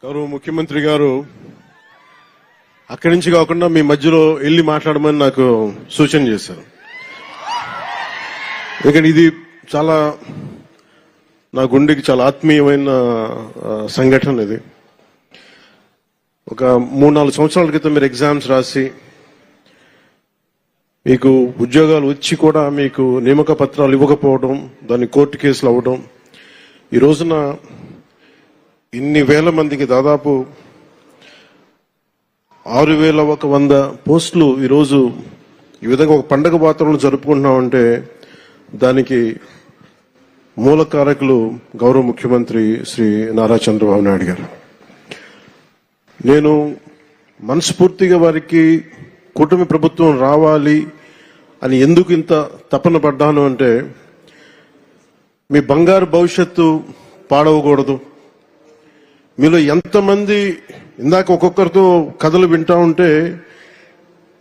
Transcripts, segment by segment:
గౌరవ ముఖ్యమంత్రి గారు అక్కడి నుంచి కాకుండా మీ మధ్యలో వెళ్ళి మాట్లాడమని నాకు సూచన చేశారు. ఎందుకంటే ఇది చాలా నా గుండెకి చాలా ఆత్మీయమైన సంఘటన. ఇది ఒక 3-4 సంవత్సరాల క్రితం మీరు ఎగ్జామ్స్ రాసి మీకు ఉద్యోగాలు వచ్చి కూడా మీకు నియామక పత్రాలు ఇవ్వకపోవడం, దాన్ని కోర్టు కేసులు అవ్వడం, ఈ రోజున ఇన్ని వేల మందికి దాదాపు 6,100 పోస్టులు ఈరోజు ఈ విధంగా ఒక పండగ వాతావరణం జరుపుకుంటున్నామంటే దానికి మూల కారకులు గౌరవ ముఖ్యమంత్రి శ్రీ నారా చంద్రబాబు నాయుడు గారు. నేను మనస్ఫూర్తిగా వారికి కూటమి ప్రభుత్వం రావాలి అని ఎందుకు ఇంత తపన పడ్డాను అంటే, మీ బంగారు భవిష్యత్తు పాడవకూడదు. మీలో ఎంతమంది ఇందాక ఒక్కొక్కరితో కథలు వింటా ఉంటే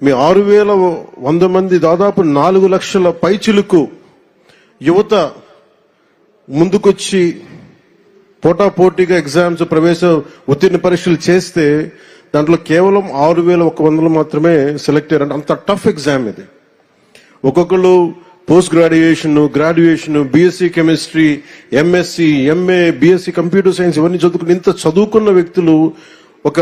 మీ 6,100 మంది దాదాపు 4 లక్షల పైచిలుకు యువత ముందుకొచ్చి పోటాపోటీగా ఎగ్జామ్స్ ప్రవేశ ఉత్తీర్ణ పరీక్షలు చేస్తే దాంట్లో కేవలం 6,100 మాత్రమే సెలెక్ట్ అయ్యారు. అంత టఫ్ ఎగ్జామ్ ఇది. ఒక్కొక్కరు post graduation, BSc chemistry, MSc, MA, BSc computer science ఇవన్నీ చదువుకుని ఇంత చదువుకున్న వ్యక్తులు ఒక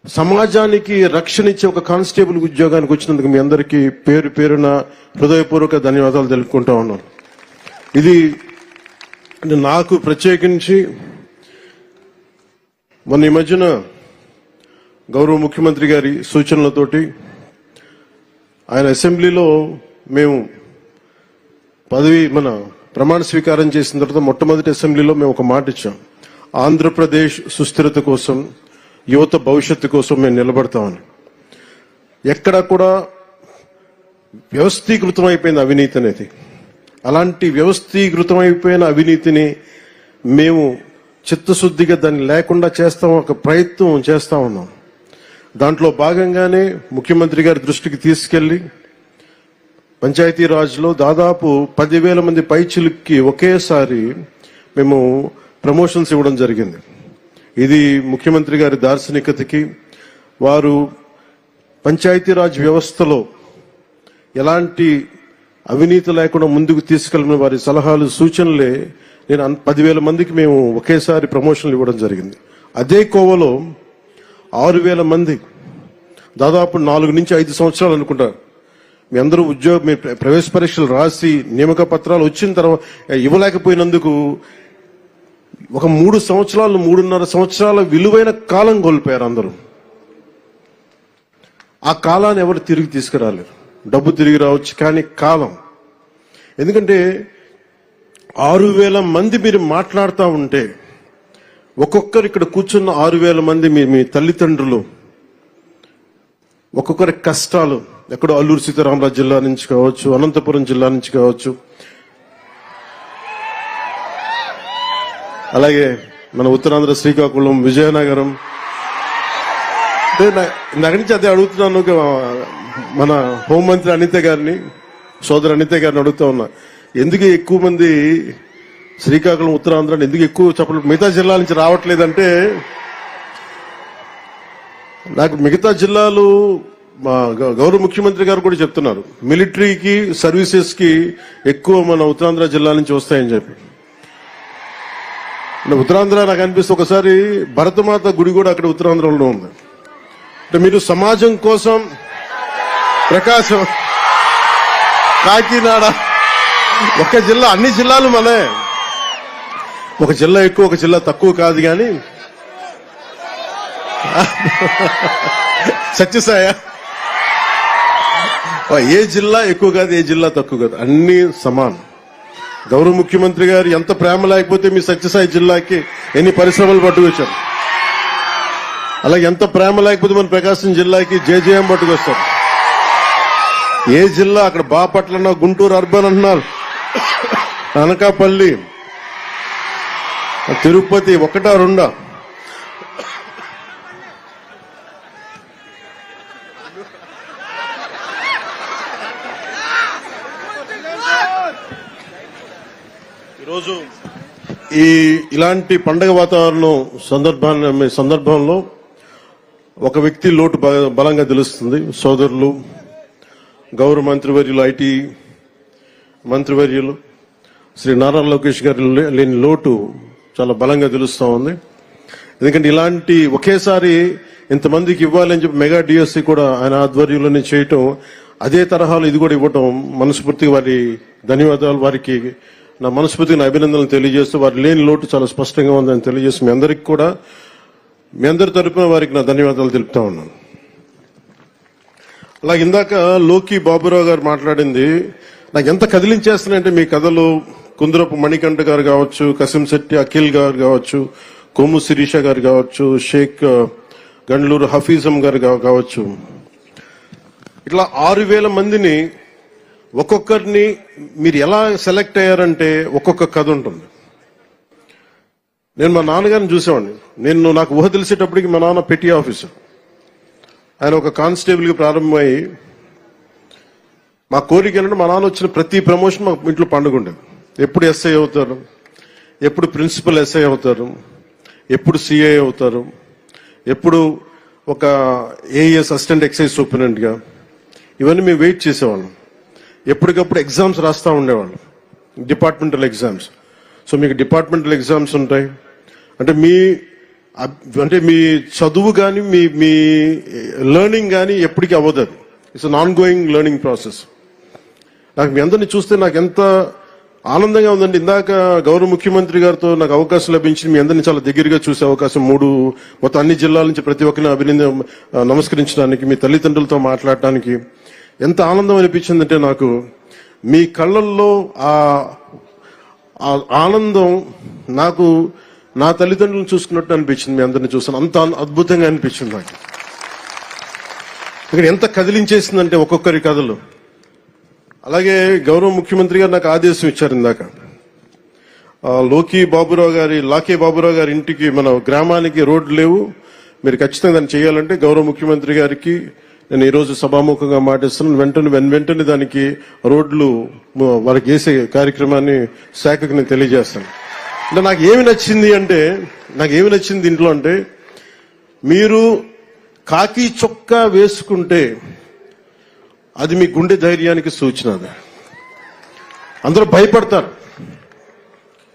సమాజానికి రక్షణ ఇచ్చే ఒక కానిస్టేబుల్ ఉద్యోగానికి వచ్చినందుకు మీ అందరికీ పేరు పేరున హృదయపూర్వక ధన్యవాదాలు తెలుపుకుంటా ఉన్నాను. ఇది నాకు ప్రత్యేకించి మొన్న ఈ మధ్యన గౌరవ ముఖ్యమంత్రి గారి సూచనలతోటి ఆయన అసెంబ్లీలో మేము మన ప్రమాణ స్వీకారం చేసిన తర్వాత మొట్టమొదటి అసెంబ్లీలో మేము ఒక మాట ఇచ్చాం. ఆంధ్రప్రదేశ్ సుస్థిరత కోసం, యువత భవిష్యత్తు కోసం మేము నిలబడతామని. ఎక్కడా కూడా వ్యవస్థీకృతం అయిపోయింది అవినీతి అనేది. అలాంటి వ్యవస్థీకృతం అయిపోయిన అవినీతిని మేము చిత్తశుద్ధిగా దాన్ని లేకుండా చేస్తాం, ఒక ప్రయత్నం చేస్తా ఉన్నాం. దాంట్లో భాగంగానే ముఖ్యమంత్రి గారి దృష్టికి తీసుకెళ్లి పంచాయతీరాజ్లో దాదాపు 10,000 మంది పైచిలుక్కి ఒకేసారి మేము ప్రమోషన్స్ ఇవ్వడం జరిగింది. ఇది ముఖ్యమంత్రి గారి దార్శనికతకి, వారు పంచాయతీరాజ్ వ్యవస్థలో ఎలాంటి అవినీతి లేకుండా ముందుకు తీసుకెళ్లిన వారి సలహాలు, సూచనలే నేను 10,000 మందికి మేము ఒకేసారి ప్రమోషన్లు ఇవ్వడం జరిగింది. అదే కోవలో 6,000 మంది దాదాపు 4 నుంచి 5 సంవత్సరాలు అనుకుంటారు మీ అందరూ మీ ప్రవేశ పరీక్షలు రాసి నియామక పత్రాలు వచ్చిన తర్వాత ఇవ్వలేకపోయినందుకు ఒక 3.5 సంవత్సరాల విలువైన కాలం కోల్పోయారు అందరూ. ఆ కాలాన్ని ఎవరు తిరిగి తీసుకురాలేరు. డబ్బు తిరిగి రావచ్చు కానీ కాలం, ఎందుకంటే 6,000 మంది మీరు మాట్లాడుతూ ఉంటే ఒక్కొక్కరు ఇక్కడ కూర్చున్న 6,000 మంది మీ తల్లిదండ్రులు, ఒక్కొక్కరి కష్టాలు ఎక్కడో అల్లూరు సీతారామరాజు జిల్లా నుంచి కావచ్చు, అనంతపురం జిల్లా నుంచి కావచ్చు, అలాగే మన ఉత్తరాంధ్ర శ్రీకాకుళం, విజయనగరం. నాకు నుంచి అదే అడుగుతున్నాను. మన హోంమంత్రి అనిత గారిని, సోదరు అనిత గారిని అడుగుతా ఉన్నా, ఎందుకు ఎక్కువ మంది శ్రీకాకుళం, ఉత్తరాంధ్ర ఎందుకు ఎక్కువ చెప్పలేదు, మిగతా జిల్లాల నుంచి రావట్లేదంటే, నాకు మిగతా జిల్లాలు మా గౌరవ ముఖ్యమంత్రి గారు కూడా చెప్తున్నారు, మిలిటరీకి సర్వీసెస్ కి ఎక్కువ మన ఉత్తరాంధ్ర జిల్లా నుంచి వస్తాయని చెప్పి. ఉత్తరాంధ్ర నాకు అనిపిస్తే ఒకసారి భరతమాత గుడి కూడా అక్కడ ఉత్తరాంధ్రలో ఉంది. అంటే మీరు సమాజం కోసం ప్రకాశం, కాకినాడ, ఒక జిల్లా, అన్ని జిల్లాలు మనే, ఒక జిల్లా ఎక్కువ ఒక జిల్లా తక్కువ కాదు. కానీ సత్యసాయ ఏ జిల్లా ఎక్కువ కాదు, ఏ జిల్లా తక్కువ కాదు, అన్ని సమానం. గౌరవ ముఖ్యమంత్రి గారు ఎంత ప్రేమ లేకపోతే మీ సత్యసాయి జిల్లాకి ఎన్ని పరిశ్రమలు పట్టుకొచ్చారు, అలాగే ఎంత ప్రేమ లేకపోతే మన ప్రకాశం జిల్లాకి జేజేఎం పట్టుకొస్తారు. ఏ జిల్లా అక్కడ బాపట్ల అన్నా, గుంటూరు అర్బన్ అంటున్నారు, అనకాపల్లి, తిరుపతి, 1-2. ఈరోజు ఇలాంటి పండగ వాతావరణం సందర్భంలో ఒక వ్యక్తి లోటు బలంగా తెలుస్తుంది. సోదరులు, గౌరవ మంత్రివర్యులు, ఐటీ మంత్రివర్యులు శ్రీ నారా లోకేష్ గారు లేని లోటు చాలా బలంగా తెలుస్తూ ఉంది. ఎందుకంటే ఇలాంటి ఒకేసారి ఇంతమందికి ఇవ్వాలని చెప్పి మెగా డిఎస్సి కూడా ఆయన ఆధ్వర్యంలోనే చేయటం, అదే తరహాలో ఇది కూడా ఇవ్వటం మనస్ఫూర్తిగా వారి ధన్యవాదాలు, వారికి నా మనస్ఫూర్తిగా నా అభినందనలు తెలియజేస్తూ, వారి లేని లోటు చాలా స్పష్టంగా ఉందని తెలియజేస్తూ మీ అందరికి కూడా, మీ అందరి తరపున వారికి నా ధన్యవాదాలు తెలుపుతా ఉన్నాను. అలాగే ఇందాక లోకి బాబురావు గారు మాట్లాడింది నాకు ఎంత కదిలించేస్తున్నాయంటే, మీ కథలు కుందరపు మణికంఠ గారు కావచ్చు, కసింశెట్టి అఖిల్ గారు కావచ్చు, కొమ్ము శిరీష గారు కావచ్చు, షేక్ గండ్లూరు హఫీజం గారు కావచ్చు, ఇట్లా 6,000 మందిని ఒక్కొక్కరిని మీరు ఎలా సెలెక్ట్ అయ్యారంటే ఒక్కొక్క కథ ఉంటుంది. నేను మా నాన్నగారిని చూసేవాడిని. నాకు ఊహ తెలిసేటప్పటికి మా నాన్న పెట్టి ఆఫీసర్, ఆయన ఒక కానిస్టేబుల్గా ప్రారంభమై మా కోరిక ఏంటంటే మా నాన్న వచ్చిన ప్రతి ప్రమోషన్ మా ఇంట్లో పండుగ ఉండేది. ఎప్పుడు ఎస్ఐ అవుతారు, ఎప్పుడు ప్రిన్సిపల్ ఎస్ఐ అవుతారు, ఎప్పుడు సిఐ అవుతారు, ఎప్పుడు ఒక ఏఎస్ అసిస్టెంట్ ఎక్సైజ్ సూపరింటెండెంట్గా, ఇవన్నీ మేము వెయిట్ చేసేవాళ్ళం. ఎప్పటికప్పుడు ఎగ్జామ్స్ రాస్తూ ఉండేవాళ్ళం, డిపార్ట్మెంటల్ ఎగ్జామ్స్. సో మీకు డిపార్ట్మెంటల్ ఎగ్జామ్స్ ఉంటాయి అంటే మీ చదువు కానీ మీ లెర్నింగ్ కానీ ఎప్పటికీ అవ్వదు. అది it's an on going learning process. నాకు మీ అందరినీ చూస్తే నాకు ఎంత ఆనందంగా ఉందండి. ఇందాక గౌరవ ముఖ్యమంత్రి గారితో నాకు అవకాశం లభించింది, మీ అందరినీ చాలా దగ్గరగా చూసే అవకాశం, మొత్తం అన్ని జిల్లాల నుంచి ప్రతి ఒక్కరిని నమస్కరించడానికి, మీ తల్లిదండ్రులతో మాట్లాడటానికి ఎంత ఆనందం అనిపించిందంటే, నాకు మీ కళ్ళల్లో ఆ ఆనందం నాకు నా తల్లిదండ్రులను చూసుకున్నట్టు అనిపించింది. మీ అందరిని చూస్తాను, అంత అద్భుతంగా అనిపించింది నాకు. ఇక్కడ ఎంత కదిలించేసిందంటే ఒక్కొక్కరి కథలు. అలాగే గౌరవ ముఖ్యమంత్రి గారు నాకు ఆదేశం ఇచ్చారు ఇందాక, లాకే బాబురావు గారి ఇంటికి, మన గ్రామానికి రోడ్లు లేవు, మీరు ఖచ్చితంగా దాన్ని చేయాలంటే గౌరవ ముఖ్యమంత్రి గారికి నేను ఈరోజు సభాముఖంగా మాటిస్తున్నాను. వెంటనే దానికి రోడ్లు వారికి వేసే కార్యక్రమాన్ని శాఖకు నేను తెలియజేస్తాను. అంటే నాకు ఏమి నచ్చింది ఇంట్లో అంటే, మీరు కాకి చొక్కా వేసుకుంటే అది మీ గుండె ధైర్యానికి సూచన. అందరూ భయపడతారు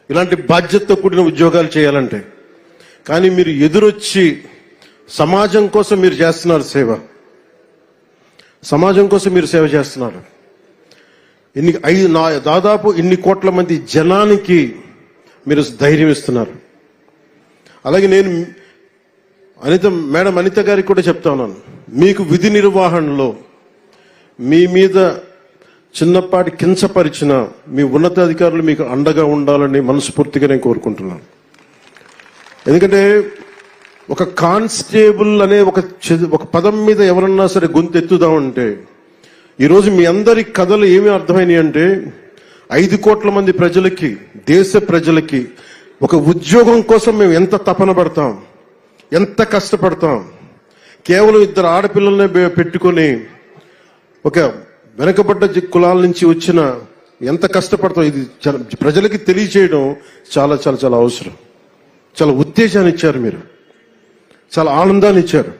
ఇలాంటి బాధ్యతతో కూడిన ఉద్యోగాలు చేయాలంటే, కానీ మీరు ఎదురొచ్చి సమాజం కోసం మీరు చేస్తున్నారు సేవ, సమాజం కోసం మీరు సేవ చేస్తున్నారు. దాదాపు ఇన్ని కోట్ల మంది జనానికి మీరు ధైర్యం ఇస్తున్నారు. అలాగే నేను మేడం అనిత గారికి కూడా చెప్తా ఉన్నాను, మీకు విధి నిర్వహణలో మీ మీద చిన్నపాటి కించపరిచిన మీ ఉన్నతాధికారులు మీకు అండగా ఉండాలని మనస్ఫూర్తిగా నేను కోరుకుంటున్నాను. ఎందుకంటే ఒక కానిస్టేబుల్ అనే ఒక పదం మీద ఎవరన్నా సరే గొంతెత్తుదామంటే, ఈరోజు మీ అందరి కథలు ఏమి అర్థమైనాయి అంటే, 5 కోట్ల మంది ప్రజలకి, దేశ ప్రజలకి ఒక ఉద్యోగం కోసం మేము ఎంత తపన పడతాం, ఎంత కష్టపడతాం. కేవలం 2 ఆడపిల్లల్ని పెట్టుకొని ఒక వెనకబడ్డ కులాల నుంచి వచ్చిన ఎంత కష్టపడతాం, ఇది ప్రజలకి తెలియచేయడం చాలా చాలా చాలా అవసరం. చాలా ఉత్తేజాన్ని ఇచ్చారు మీరు, చాలా ఆనందాన్ని ఇచ్చారు.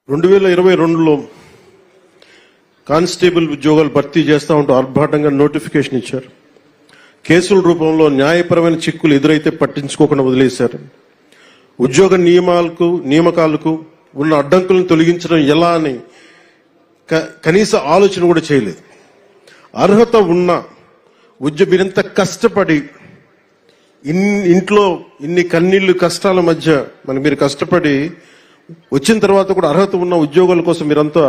రెండు 2022లో కానిస్టేబుల్ ఉద్యోగాలు భర్తీ చేస్తా ఉంటూ ఆర్భాటంగా నోటిఫికేషన్ ఇచ్చారు. కేసుల రూపంలో న్యాయపరమైన చిక్కులు ఎదురైతే పట్టించుకోకుండా వదిలేశారు. ఉద్యోగ నియామకాలకు ఉన్న అడ్డంకులను తొలగించడం ఎలా అని కనీస ఆలోచన కూడా చేయలేదు. అర్హత ఉన్న మీరెంత కష్టపడి ఇంట్లో ఇన్ని కన్నీళ్లు కష్టాల మధ్య మీరు కష్టపడి వచ్చిన తర్వాత కూడా అర్హత ఉన్న ఉద్యోగాల కోసం మీరంతా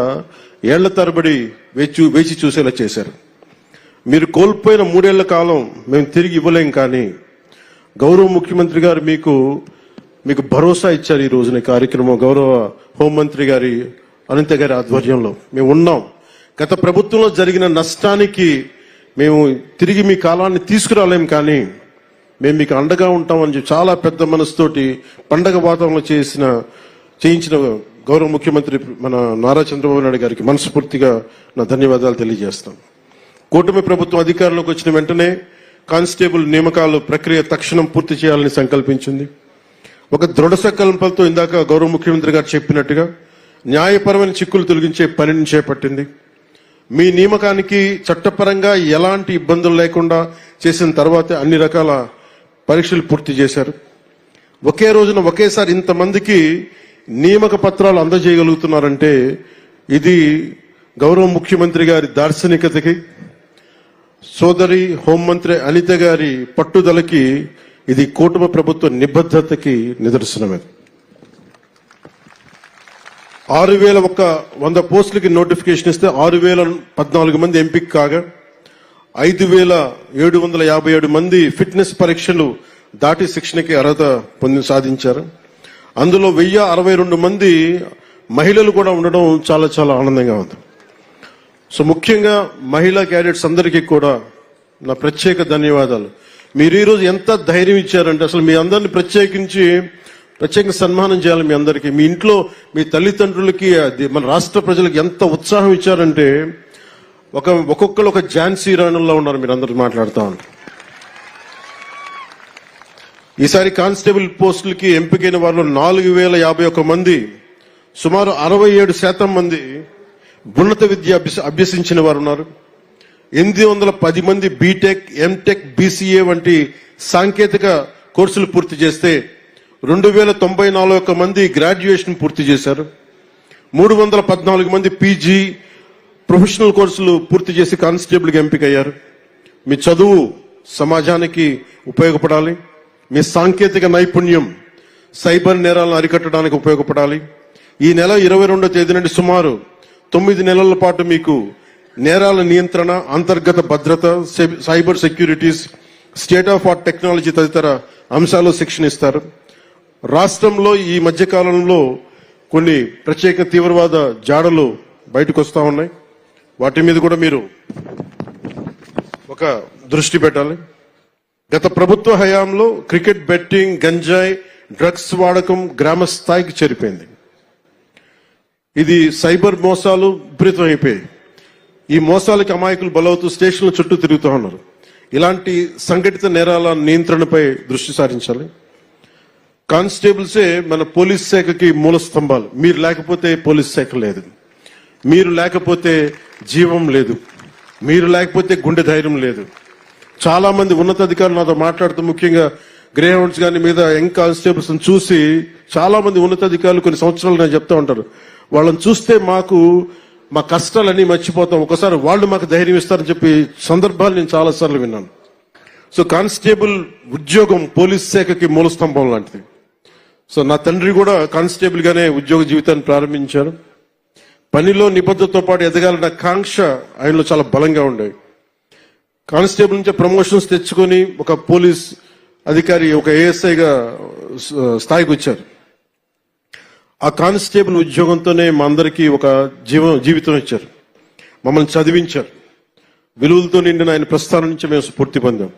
ఏళ్ల తరబడి వేచి చూసేలా చేశారు. మీరు కోల్పోయిన 3 ఏళ్ల కాలం మేము తిరిగి ఇవ్వలేం, కానీ గౌరవ ముఖ్యమంత్రి గారు మీకు భరోసా ఇచ్చారు. ఈ రోజున కార్యక్రమం గౌరవ హోంమంత్రి గారి అనిత గారి ఆధ్వర్యంలో మేము ఉన్నాం. గత ప్రభుత్వంలో జరిగిన నష్టానికి మేము తిరిగి మీ కాలాన్ని తీసుకురాలేం, కానీ మేము మీకు అండగా ఉంటామని చెప్పి చాలా పెద్ద మనసుతోటి పండగ వాతావరణంలో చేయించిన గౌరవ ముఖ్యమంత్రి మన నారా చంద్రబాబు నాయుడు గారికి మనస్ఫూర్తిగా నా ధన్యవాదాలు తెలియజేస్తాను. కూటమి ప్రభుత్వం అధికారంలోకి వచ్చిన వెంటనే కానిస్టేబుల్ నియామకాలు ప్రక్రియ తక్షణం పూర్తి చేయాలని సంకల్పించింది. ఒక దృఢ సంకల్పంతో ఇందాక గౌరవ ముఖ్యమంత్రి గారు చెప్పినట్టుగా న్యాయపరమైన చిక్కులు తొలగించే పనిని చేపట్టింది. మీ నియామకానికి చట్టపరంగా ఎలాంటి ఇబ్బందులు లేకుండా చేసిన తర్వాత అన్ని రకాల పరీక్షలు పూర్తి చేశారు. ఒకే రోజున ఒకేసారి ఇంతమందికి నియామక పత్రాలు అందజేయగలుగుతున్నారంటే ఇది గౌరవ ముఖ్యమంత్రి గారి దార్శనికతకి, సోదరి హోంమంత్రి అనిత గారి పట్టుదలకి, ఇది కూటమి ప్రభుత్వ నిబద్ధతకి నిదర్శనమే. 6,100 పోస్టులకి నోటిఫికేషన్ ఇస్తే 6,014 మంది ఎంపిక కాగా 5,757 మంది ఫిట్నెస్ పరీక్షలు దాటి శిక్షణకి అర్హత సాధించారు. అందులో 1,062 మంది మహిళలు కూడా ఉండడం చాలా చాలా ఆనందంగా ఉంది. సో ముఖ్యంగా మహిళా క్యాడెట్స్ అందరికీ కూడా నా ప్రత్యేక ధన్యవాదాలు. మీరు ఈరోజు ఎంత ధైర్యం ఇచ్చారంటే అసలు మీ అందరిని ప్రత్యేక సన్మానం చేయాలి. మీ అందరికీ, మీ ఇంట్లో మీ తల్లిదండ్రులకి, మన రాష్ట్ర ప్రజలకు ఎంత ఉత్సాహం ఇచ్చారంటే ఒక్కొక్కరు ఒక ఝాన్సీ రాణుల్లో ఉన్నారు. మీరు అందరూ మాట్లాడుతూ ఉన్నారు. ఈసారి కానిస్టేబుల్ పోస్టులకి ఎంపికైన వారిలో 4,051 మంది, సుమారు 67% మంది ఉన్నత విద్య అభ్యసించిన వారు ఉన్నారు. 810 మంది బీటెక్, ఎంటెక్, బీసీఏ వంటి సాంకేతిక కోర్సులు పూర్తి చేస్తే 2,094 మంది గ్రాడ్యుయేషన్ పూర్తి చేశారు. 314 మంది పీజీ, ప్రొఫెషనల్ కోర్సులు పూర్తి చేసి కానిస్టేబుల్గా ఎంపికయ్యారు. మీ చదువు సమాజానికి ఉపయోగపడాలి. మీ సాంకేతిక నైపుణ్యం సైబర్ నేరాలను అరికట్టడానికి ఉపయోగపడాలి. ఈ నెల 22వ తేదీ నుండి సుమారు 9 నెలల పాటు మీకు నేరాల నియంత్రణ, అంతర్గత భద్రత, cyber securities, state of art technology తదితర అంశాల్లో శిక్షణ ఇస్తారు. రాష్ట్రంలో ఈ మధ్య కాలంలో కొన్ని ప్రత్యేక తీవ్రవాద జాడలు బయటకు వస్తా ఉన్నాయి. వాటి మీద కూడా మీరు ఒక దృష్టి పెట్టాలి. గత ప్రభుత్వ హయాంలో క్రికెట్ బెట్టింగ్, గంజాయి, డ్రగ్స్ వాడకం గ్రామ స్థాయికి చేరిపోయింది. ఇది సైబర్ మోసాలు విపరీతం అయిపోయాయి. ఈ మోసాలకి అమాయకులు బలవుతూ స్టేషన్ల చుట్టూ తిరుగుతూ ఉన్నారు. ఇలాంటి సంఘటిత నేరాల నియంత్రణపై దృష్టి సారించాలి. కానిస్టేబుల్సే మన పోలీస్ శాఖకి మూల స్తంభాలు. మీరు లేకపోతే పోలీస్ శాఖ లేదు, మీరు లేకపోతే జీవం లేదు, మీరు లేకపోతే గుండె ధైర్యం లేదు. చాలా మంది ఉన్నతాధికారులు నాతో మాట్లాడుతూ, ముఖ్యంగా గ్రే హౌండ్స్ గాని మీద యంగ్ కానిస్టేబుల్స్ చూసి చాలా మంది ఉన్నతాధికారులు కొన్ని సంవత్సరాలు నేను చెప్తా ఉంటారు, వాళ్ళని చూస్తే మా కష్టాలన్నీ మర్చిపోతాం, ఒకసారి వాళ్ళు మాకు ధైర్యం ఇస్తారని చెప్పి సందర్భాలు నేను చాలా సార్లు విన్నాను. సో కానిస్టేబుల్ ఉద్యోగం పోలీస్ శాఖకి మూల స్తంభం లాంటిది. సో నా తండ్రి కూడా కానిస్టేబుల్ గానే ఉద్యోగ జీవితాన్ని ప్రారంభించారు. పనిలో నిబద్ధతతో పాటు ఎదగాలన్న కాంక్ష ఆయనలో చాలా బలంగా ఉండేవి. కానిస్టేబుల్ నుంచి ప్రమోషన్స్ తెచ్చుకొని ఒక పోలీస్ అధికారి, ఒక ఏఎస్ఐగా స్థాయికి వచ్చారు. ఆ కానిస్టేబుల్ ఉద్యోగంతోనే మా అందరికీ ఒక జీవితం ఇచ్చారు, మమ్మల్ని చదివించారు. విలువలతో నిండిన ఆయన ప్రస్థానం నుంచి మేము స్ఫూర్తి పొందాం.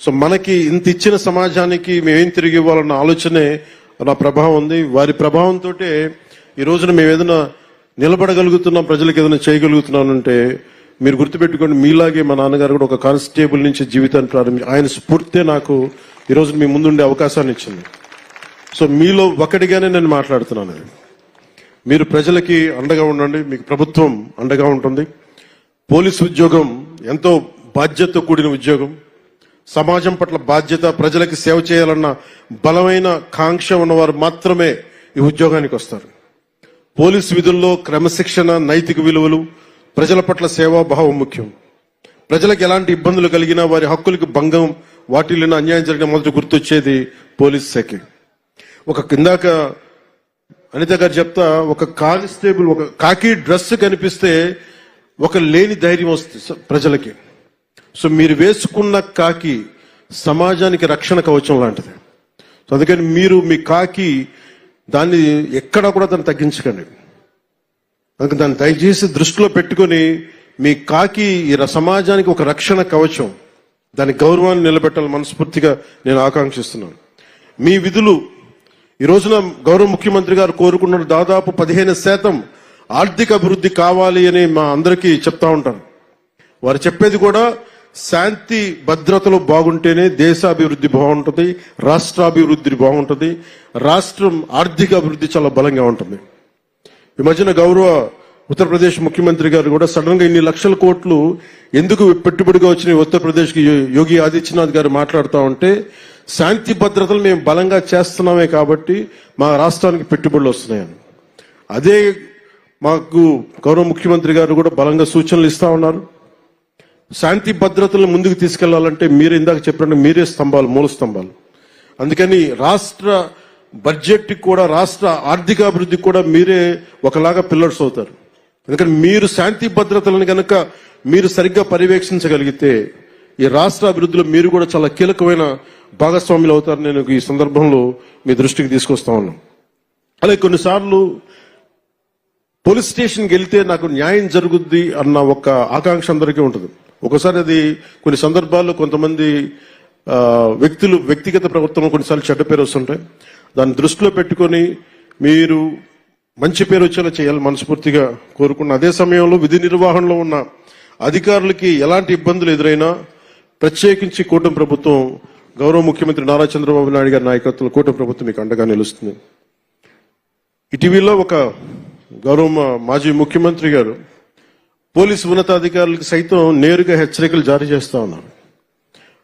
సో మనకి ఇంత ఇచ్చిన సమాజానికి మేమేం తిరిగి ఇవ్వాలన్న ఆలోచనే నా ప్రభావం ఉంది. వారి ప్రభావంతో ఈ రోజున మేము ఏదైనా నిలబడగలుగుతున్నాం, ప్రజలకు ఏదైనా చేయగలుగుతున్నానంటే మీరు గుర్తుపెట్టుకోండి, మీలాగే మా నాన్నగారు కూడా ఒక కానిస్టేబుల్ నుంచి జీవితాన్ని ప్రారంభించి ఆయన స్ఫూర్తే నాకు ఈ రోజు మీ ముందుండే అవకాశాన్ని ఇచ్చింది. సో మీలో ఒకటిగానే నేను మాట్లాడుతున్నాను. మీరు ప్రజలకి అండగా ఉండండి, మీకు ప్రభుత్వం అండగా ఉంటుంది. పోలీసు ఉద్యోగం ఎంతో బాధ్యతతో కూడిన ఉద్యోగం. సమాజం పట్ల బాధ్యత, ప్రజలకి సేవ చేయాలన్న బలమైన కాంక్ష ఉన్నవారు మాత్రమే ఈ ఉద్యోగానికి వస్తారు. పోలీసు విధుల్లో క్రమశిక్షణ, నైతిక విలువలు, ప్రజల పట్ల సేవాభావం ముఖ్యం. ప్రజలకు ఎలాంటి ఇబ్బందులు కలిగినా, వారి హక్కులకు భంగం వాటిల్లిన అన్యాయం జరిగిన మొదట గుర్తొచ్చేది పోలీస్ శాఖ. ఇందాక అనిత గారు చెప్తా, ఒక కానిస్టేబుల్ ఒక కాకి డ్రెస్ కనిపిస్తే ఒక లేని ధైర్యం వస్తుంది ప్రజలకి. సో మీరు వేసుకున్న కాకి సమాజానికి రక్షణ కవచం లాంటిది. సో అందుకని మీరు మీ కాకి దాన్ని ఎక్కడా కూడా దాన్ని తగ్గించకండి. అందుకని దాన్ని దయచేసి దృష్టిలో పెట్టుకొని మీ కాకి ఈ సమాజానికి ఒక రక్షణ కవచం. దాని గౌరవాన్ని నిలబెట్టాలని మనస్ఫూర్తిగా నేను ఆకాంక్షిస్తున్నాను. మీ విధులు ఈ రోజున గౌరవ ముఖ్యమంత్రి గారు కోరుకున్న దాదాపు 15% ఆర్థిక అభివృద్ధి కావాలి అని మా అందరికీ చెప్తా ఉంటారు. వారు చెప్పేది కూడా శాంతి భద్రతలు బాగుంటేనే దేశాభివృద్ధి బాగుంటుంది, రాష్ట్రాభివృద్ధి బాగుంటుంది, రాష్ట్రం ఆర్థిక అభివృద్ధి చాలా బలంగా ఉంటుంది. ఈ మధ్యన గౌరవ ఉత్తరప్రదేశ్ ముఖ్యమంత్రి గారు కూడా సడన్ గా ఇన్ని లక్షల కోట్లు ఎందుకు పెట్టుబడిగా వచ్చిన ఉత్తరప్రదేశ్ కి యోగి ఆదిత్యనాథ్ గారు మాట్లాడుతూ ఉంటే శాంతి భద్రతలు మేము బలంగా చేస్తున్నామే కాబట్టి మా రాష్ట్రానికి పెట్టుబడులు వస్తున్నాయని. అదే మాకు గౌరవ ముఖ్యమంత్రి గారు కూడా బలంగా సూచనలు ఇస్తా ఉన్నారు. శాంతి భద్రతలను ముందుకు తీసుకెళ్లాలంటే మీరు ఇందాక చెప్పినట్టు మీరే స్తంభాలు, మూల స్తంభాలు. అందుకని రాష్ట్ర బడ్జెట్ కూడా, రాష్ట్ర ఆర్థిక అభివృద్ధికి కూడా మీరే ఒకలాగా పిల్లర్స్ అవుతారు. ఎందుకంటే మీరు శాంతి భద్రతలను కనుక మీరు సరిగ్గా పర్యవేక్షించగలిగితే ఈ రాష్ట్ర అభివృద్ధిలో మీరు కూడా చాలా కీలకమైన భాగస్వాములు అవుతారు. నేను ఈ సందర్భంలో మీ దృష్టికి తీసుకొస్తా ఉన్నాను. అలాగే కొన్నిసార్లు పోలీస్ స్టేషన్కి వెళ్తే నాకు న్యాయం జరుగుద్ది అన్న ఒక ఆకాంక్ష అందరికీ ఉంటుంది. ఒకసారి అది కొన్ని సందర్భాల్లో కొంతమంది వ్యక్తులు వ్యక్తిగత ప్రవర్తన కొన్నిసార్లు చెడ్డ పేరు వస్తుంటాయి. దాన్ని దృష్టిలో పెట్టుకొని మీరు మంచి పేరు వచ్చేలా చేయాలి మనస్ఫూర్తిగా కోరుకున్న. అదే సమయంలో విధి నిర్వహణలో ఉన్న అధికారులకి ఎలాంటి ఇబ్బందులు ఎదురైనా ప్రత్యేకించి కూటమి ప్రభుత్వం, గౌరవ ముఖ్యమంత్రి నారా చంద్రబాబు నాయుడు గారి నాయకత్వంలో కూటమి ప్రభుత్వం మీకు అండగా నిలుస్తుంది. ఇటీవల ఒక గౌరవ మాజీ ముఖ్యమంత్రి గారు పోలీసు ఉన్నతాధికారులకు సైతం నేరుగా హెచ్చరికలు జారీ చేస్తా ఉన్నారు.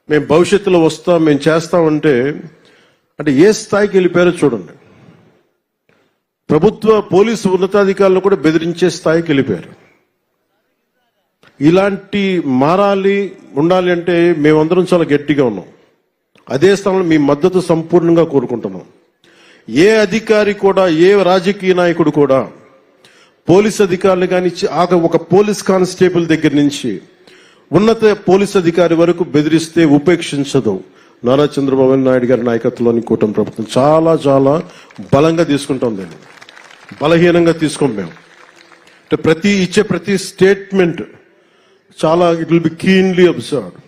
మేము భవిష్యత్తులో వస్తాం, మేము చేస్తామంటే అంటే ఏ స్థాయికి వెళ్ళిపోయారో చూడండి. ప్రభుత్వ పోలీసు ఉన్నతాధికారులు కూడా బెదిరించే స్థాయికి వెళ్ళిపోయారు. ఇలాంటి మారాలి, ఉండాలి అంటే మేమందరం చాలా గట్టిగా ఉన్నాం. అదే స్థానంలో మీ మద్దతు సంపూర్ణంగా కోరుకుంటున్నాం. ఏ అధికారి కూడా, ఏ రాజకీయ నాయకుడు కూడా పోలీస్ అధికారులు కానీ ఒక పోలీస్ కానిస్టేబుల్ దగ్గర నుంచి ఉన్నత పోలీస్ అధికారి వరకు బెదిరిస్తే ఉపేక్షించదు నారా చంద్రబాబు నాయుడు గారి నాయకత్వంలోని కూటమి ప్రభుత్వం. చాలా చాలా బలంగా తీసుకుంటాం, దాన్ని బలహీనంగా తీసుకోం మేము. అంటే ఇచ్చే ప్రతి స్టేట్మెంట్ చాలా it will be keenly observed.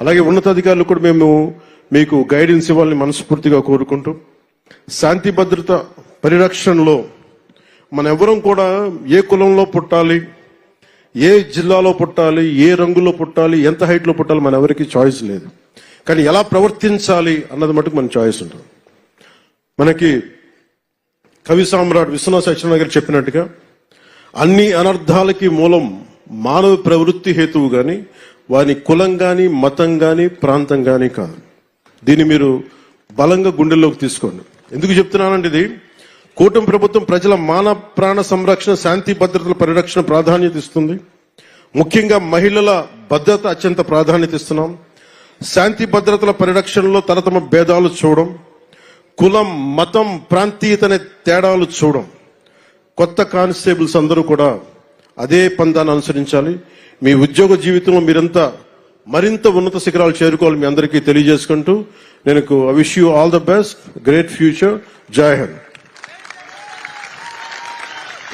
అలాగే ఉన్నతాధికారులు కూడా మేము మీకు గైడెన్స్ ఇవ్వాలని మనస్ఫూర్తిగా కోరుకుంటూ, శాంతి భద్రత పరిరక్షణలో మన ఎవరం కూడా ఏ కులంలో పుట్టాలి, ఏ జిల్లాలో పుట్టాలి, ఏ రంగులో పుట్టాలి, ఎంత హైట్లో పుట్టాలి మన ఎవరికి చాయిస్ లేదు. కానీ ఎలా ప్రవర్తించాలి అన్నది మటుకు మన చాయిస్ ఉంటుంది. మనకి కవి సామ్రాట్ విశ్వనాథ సత్యనారాయణ గారు చెప్పినట్టుగా అన్ని అనర్థాలకి మూలం మానవ ప్రవృత్తి హేతువు గాని వాని కులం గాని, మతం గాని, ప్రాంతం గాని కాదు. దీన్ని మీరు బలంగా గుండెల్లోకి తీసుకోండి. ఎందుకు చెప్తున్నానంటే ఇది కూటమి ప్రభుత్వం ప్రజల మాన ప్రాణ సంరక్షణ, శాంతి భద్రతల పరిరక్షణ ప్రాధాన్యత ఇస్తుంది. ముఖ్యంగా మహిళల భద్రత అత్యంత ప్రాధాన్యత ఇస్తున్నాం. శాంతి భద్రతల పరిరక్షణలో తరతమ భేదాలు చూడం, కులం, మతం, ప్రాంతీయత అనే తేడాలు చూడం. కొత్త కానిస్టేబుల్స్ అందరూ కూడా అదే పందాన్ని అనుసరించాలి. మీ ఉద్యోగ జీవితంలో మీరంతా మరింత ఉన్నత శిఖరాలు చేరుకోవాలి మీ అందరికీ తెలియజేసుకుంటూ నేను I wish you all the best, great future. జై Hind.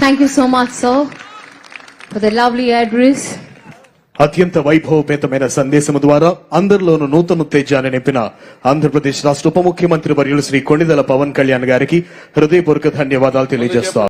Thank you so much, sir, for the lovely address. అత్యంత వైభవపేతమైన సందేశము ద్వారా అందరిలోనూ నూతన ఉత్తేజాన్ని నింపిన ఆంధ్రప్రదేశ్ రాష్ట్ర ఉప ముఖ్యమంత్రి వర్యులు శ్రీ కొణిదెల పవన్ కళ్యాణ్ గారికి హృదయపూర్వక ధన్యవాదాలు తెలియజేస్తాం.